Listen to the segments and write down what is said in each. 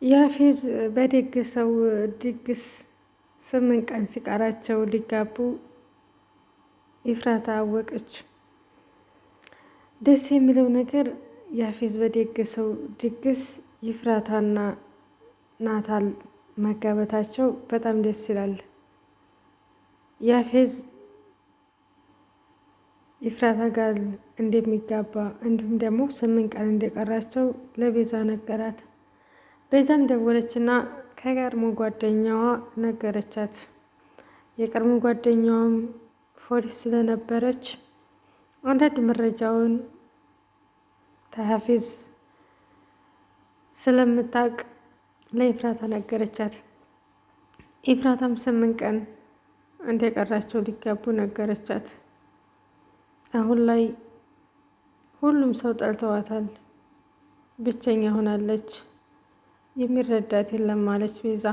ያፌዝ በደገሰው ድግስ 8 ቀን ሲቀራቸው ሊጋቡ ኤፍራታ አወቀች። ደስ የሚለው ነገር ያፌዝ በደገሰው ድግስ ኤፍራታና ናታን መጋበታቸው በጣም ደስ ይላል። ያፌዝ ኤፍራታ ጋር እንደሚጋባ እንዲሁም ደግሞ 8 ቀን እንደቀራቸው ለቤዛ ነገራት። ቤዛም ደወለችና ከቀድሞ ጓደኛዋ ነገረቻት። የቀድሞ ጓደኛዋም ፖሊስ ስለነበረች አንዳንድ መረጃውን ከያፌዝ ስለምታውቅ ለኤፍራታ ነገረቻት። ኤፍራታም 8 ቀን እንደቀራቸው ሊጋቡ ነገረቻት። አሁን ላይ ሁሉም ሰው ጠልተዋታል፣ ብቸኛ ሆናለች፣ የሚረዳት የለም አለች ቤዛ።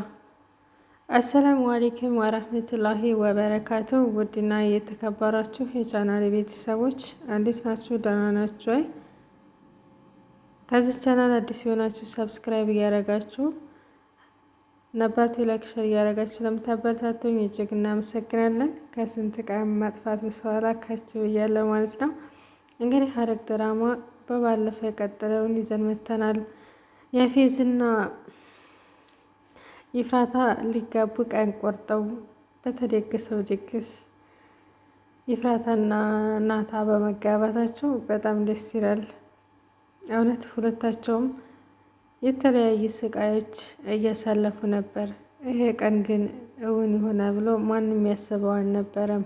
አሰላሙ አለይኩም ወራህመቱላሂ ወበረካቱ። ውድና የተከበራችሁ የቻናል ቤተሰቦች እንዴት ናችሁ? ደህና ናችሁ ወይ? ከዚህ ቻናል አዲስ የሆናችሁ ሰብስክራይብ እያደረጋችሁ ነባር ላይክ፣ ሼር እያደረጋችሁ ለምታበረታቱኝ እጅግ እናመሰግናለን። ከስንት ቀን መጥፋት በኋላ ካች ብያለሁ ማለት ነው። እንግዲህ ሐረግ ድራማ በባለፈ የቀጠለውን ይዘን መተናል። ያፌዝና ኤፍራታ ሊጋቡ ቀን ቆርጠው በተደገሰው ድግስ ኤፍራታና ናታ በመጋባታቸው በጣም ደስ ይላል። እውነት ሁለታቸውም የተለያዩ ስቃዮች እያሳለፉ ነበር። ይሄ ቀን ግን እውን ይሆናል ብሎ ማንም ያሰበው አልነበረም።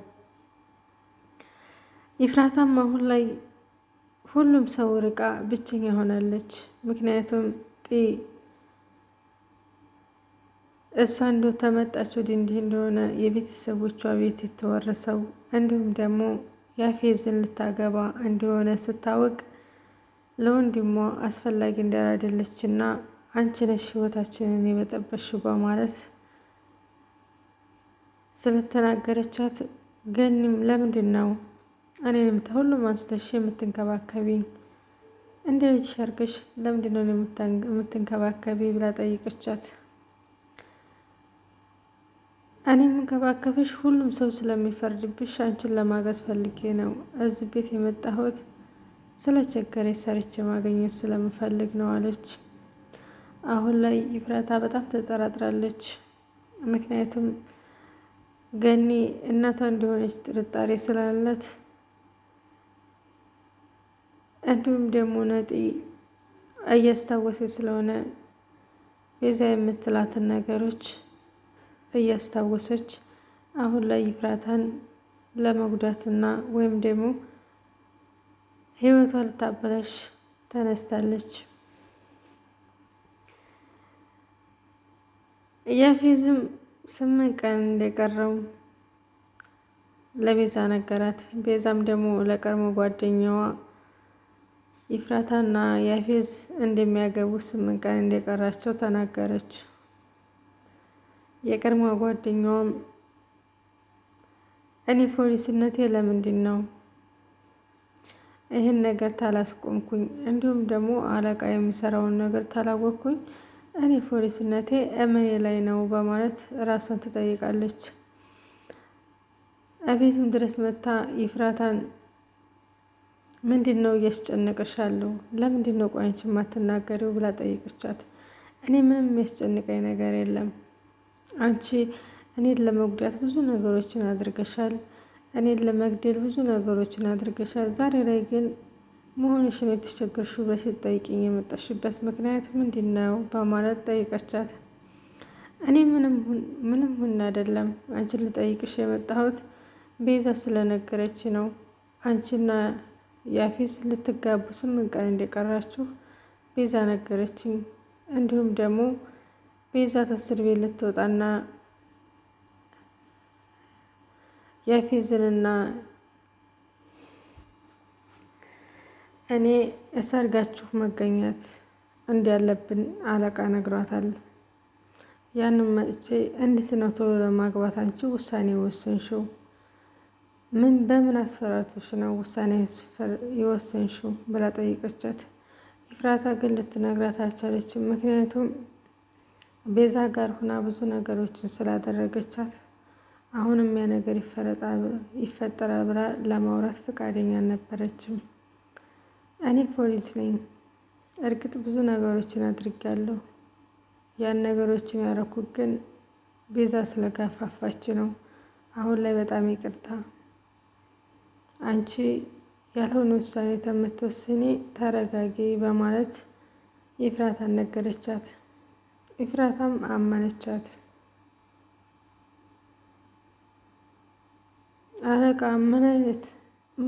ኤፍራታም አሁን ላይ ሁሉም ሰው ርቃ ብቸኛ ሆናለች። ምክንያቱም እሷ እንደው ተመጣች ወዲህ እንዲህ እንደሆነ የቤተሰቦቿ ቤት የተወረሰው እንዲሁም ደግሞ ያፌዝን ልታገባ እንደሆነ ስታወቅ ለወንድሟ አስፈላጊ እንዳላደለች እና አንቺ ነሽ ህይወታችንን የበጠበሽው በማለት ስለተናገረቻት ገኒም ለምንድን ነው እኔንም ተሁሉም አንስተሽ የምትንከባከቢኝ? እንደ ልጅሽ አድርገሽ ለምንድን ነው የምትንከባከቢ ብላ ጠይቀቻት። እኔ የምንከባከብሽ ሁሉም ሰው ስለሚፈርድብሽ አንቺን ለማገዝ ፈልጌ ነው። እዚህ ቤት የመጣሁት ስለቸገረኝ ሰርቼ ማግኘት ስለምፈልግ ነው አለች። አሁን ላይ ኤፍራታ በጣም ተጠራጥራለች። ምክንያቱም ገኒ እናቷ እንደሆነች ጥርጣሬ ስላላት እንዲሁም ደግሞ ነጢ እያስታወሰች ስለሆነ ቤዛ የምትላትን ነገሮች እያስታወሰች አሁን ላይ ኤፍራታን ለመጉዳትና ወይም ደግሞ ህይወቷ ልታበላሽ ተነስታለች። ያፌዝም 8 ቀን እንደቀረው ለቤዛ ነገራት። ቤዛም ደግሞ ለቀድሞ ጓደኛዋ ኤፍራታና ያፌዝ እንደሚያገቡ 8 ቀን እንደቀራቸው ተናገረች። የቀድሞ ጓደኛዋም እኔ ፖሊስነቴ ለምንድን ነው ይህን ነገር ታላስቆምኩኝ፣ እንዲሁም ደግሞ አለቃ የሚሰራውን ነገር ታላወቅኩኝ እኔ ፖሊስነቴ እምኔ ላይ ነው በማለት ራሷን ትጠይቃለች። እቤትም ድረስ መታ ኤፍራታን ምንድን ነው እያስጨነቀሻለሁ? ለምንድን ነው ቆይ አንቺ የማትናገሪው ብላ ጠይቀቻት። እኔ ምንም የሚያስጨንቀኝ ነገር የለም። አንቺ እኔን ለመጉዳት ብዙ ነገሮችን አድርገሻል። እኔን ለመግደል ብዙ ነገሮችን አድርገሻል። ዛሬ ላይ ግን መሆንሽን የተቸገርሽው ብለሽ ስትጠይቂኝ የመጣሽበት ምክንያት ምንድን ነው በማለት ጠይቀቻት። እኔ ምንም ሁን አይደለም አንቺን ልጠይቅሽ የመጣሁት ቤዛ ስለነገረች ነው። አንቺና ያፌዝ ልትጋቡ 8 ቀን እንደቀራችሁ ቤዛ ነገረችኝ። እንዲሁም ደግሞ ቤዛ ከእስር ቤት ልትወጣና ያፌዝንና እኔ እሰርጋችሁ መገኘት እንዳለብን አለቃ ነግሯታል። ያንን መጥቼ እንዴት ነው ቶሎ ለማግባት አንቺ ውሳኔ ወሰንሽው? በምን አስፈራቶሽ ነው ውሳኔ የወሰንሽው ብላ ጠይቀቻት። ኤፍራታ ግን ልትነግራት አልቻለችም። ምክንያቱም ቤዛ ጋር ሁና ብዙ ነገሮችን ስላደረገቻት አሁንም ያ ነገር ይፈጠራል ብላ ለማውራት ፈቃደኛ አልነበረችም። እኔ ፖሊስ ነኝ፣ እርግጥ ብዙ ነገሮችን አድርጌያለሁ። ያን ነገሮችን ያደረኩት ግን ቤዛ ስለጋፋፋች ነው። አሁን ላይ በጣም ይቅርታ። አንቺ ያልሆነ ውሳኔ ከምትወስኒ ተረጋጊ በማለት ኤፍራታን ነገረቻት። ኤፍራታም አመነቻት። አለቃ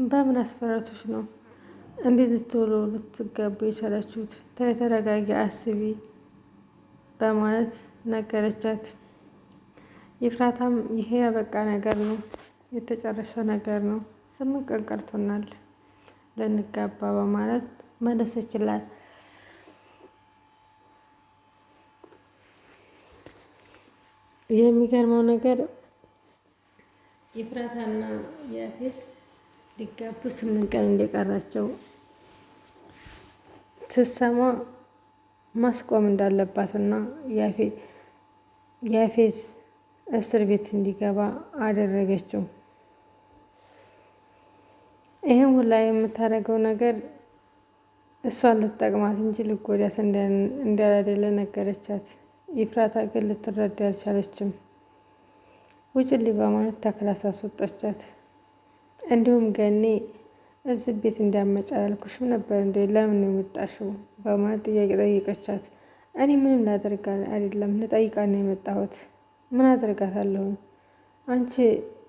በምን አስፈራቶች ነው እንደዚህ ቶሎ ልትጋቡ የቻላችሁት? ተረጋጊ፣ አስቢ በማለት ነገረቻት። ኤፍራታም ይሄ ያበቃ ነገር ነው፣ የተጨረሰ ነገር ነው፣ 8 ቀን ቀርቶናል ልንጋባ በማለት መለሰችላት። የሚገርመው ነገር ኤፍራታና ያፌት ሊጋቡ 8 ቀን እንደቀራቸው ስትሰማ ማስቆም እንዳለባትና ያፌት እስር ቤት እንዲገባ አደረገችው። ይህን ሁላ የምታደርገው ነገር እሷን ልትጠቅማት እንጂ ልትጎዳት እንዳላደለ ነገረቻት። ኤፍራታ ግን ልትረዳ አልቻለችም። ውጭልኝ በማለት ተክላስ አስወጣቻት። እንዲሁም ገኒ እዚህ ቤት እንዲያመጫ ያልኩሽም ነበር እንዴ? ለምን ነው የመጣሽው? በማለት ጥያቄ ጠየቀቻት። እኔ ምንም ላደርግ አይደለም ልጠይቃት ነው የመጣሁት። ምን አደርጋታለሁኝ? አንቺ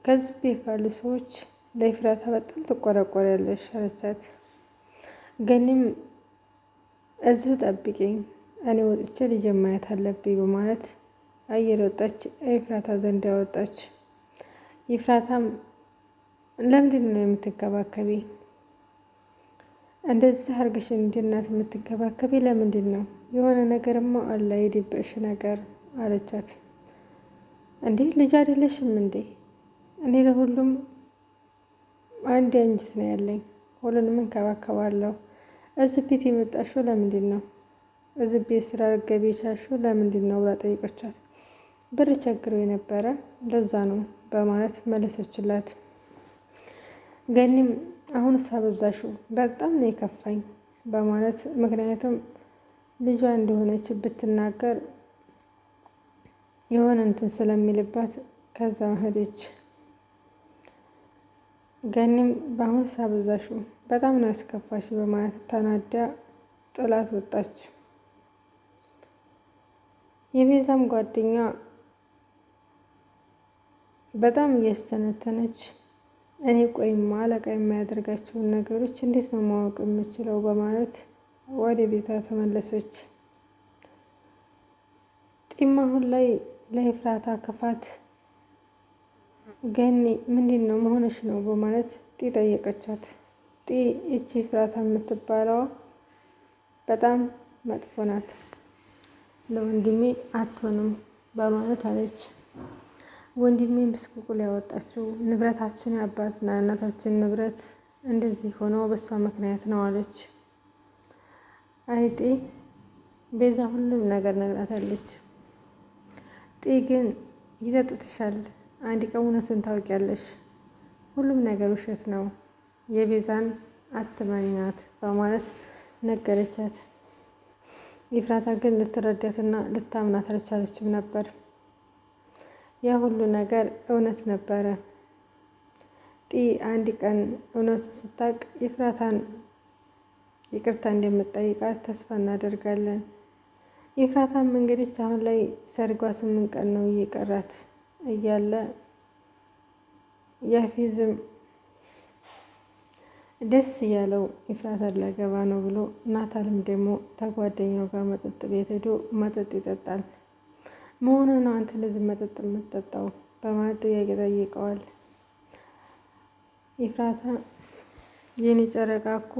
ከዚህ ቤት ካሉ ሰዎች ለኤፍራታ በጣም ትቆረቆሪያለሽ አለቻት። ገኒም እዚሁ ጠብቂኝ፣ እኔ ወጥቼ ልጄ ማየት አለብኝ በማለት አየር ወጣች። ኤፍራታ ዘንድ ያወጣች። ኤፍራታም ለምንድን ነው የምትንከባከቢ? እንደዚህ አርገሽ እንደ እናት የምትንከባከቢ ለምንድን ነው? የሆነ ነገርማ አለ የደበቅሽ ነገር አለቻት። እንዴ ልጅ አይደለሽም እንዴ? እኔ ለሁሉም አንድ አንጀት ነው ያለኝ፣ ሁሉንም እንከባከባለሁ። እዚህ ቤት የመጣሽው ለምንድን ነው? እዚህ ቤት ስራ ገቢ የቻልሽው ለምንድን ነው ብላ ጠይቀቻት። ብር ቸግሮ የነበረ ለዛ ነው በማለት መለሰችላት። ገኒም አሁን ሳበዛሹ በጣም ነው የከፋኝ በማለት ምክንያቱም ልጇ እንደሆነች ብትናገር የሆነ እንትን ስለሚልባት ከዛ ሄደች። ገኒም በአሁን ሳበዛሹ በጣም ነው ያስከፋሽ በማለት ተናዳ ጥላት ወጣች። የቤዛም ጓደኛ በጣም እያስተነተነች እኔ ቆይማ አለቃ የማያደርጋቸውን ነገሮች እንዴት ነው ማወቅ የምችለው በማለት ወደ ቤቷ ተመለሰች። ጢም አሁን ላይ ለኤፍራታ ክፋት ገኒ ምንድን ነው መሆንሽ ነው በማለት ጢ ጠየቀቻት። ጢ ይቺ ኤፍራታ የምትባለዋ በጣም መጥፎ ናት፣ ለወንድሜ አትሆንም በማለት አለች። ወንድሜ ብስቁቁል ያወጣችው ንብረታችን አባትና እናታችን ንብረት እንደዚህ ሆኖ በሷ ምክንያት ነው አለች። አይጤ ቤዛ ሁሉም ነገር ነግራታለች። ጤ ግን ይጠጥትሻል፣ አንድ ቀን እውነቱን ታውቂያለሽ፣ ሁሉም ነገር ውሸት ነው፣ የቤዛን አትመኛት በማለት ነገረቻት። ኤፍራታ ግን ልትረዳትና ልታምናት አልቻለችም ነበር። ያ ሁሉ ነገር እውነት ነበረ። ጢ አንድ ቀን እውነቱን ስታውቅ ኤፍራታን ይቅርታ እንደምትጠይቃት ተስፋ እናደርጋለን። ኤፍራታም እንግዲህ አሁን ላይ ሰርጓ 8 ቀን ነው እየቀራት እያለ ያፌዝም ደስ እያለው ኤፍራታን ላገባ ነው ብሎ ናታልም ደግሞ ተጓደኛው ጋር መጠጥ ቤት ሄዶ መጠጥ ይጠጣል። መሆኑ ነው አንተ ለዚህ መጠጥ የምትጠጣው በማለት ጥያቄ ጠይቀዋል። ኤፍራታ የኔ ጨረቃ እኮ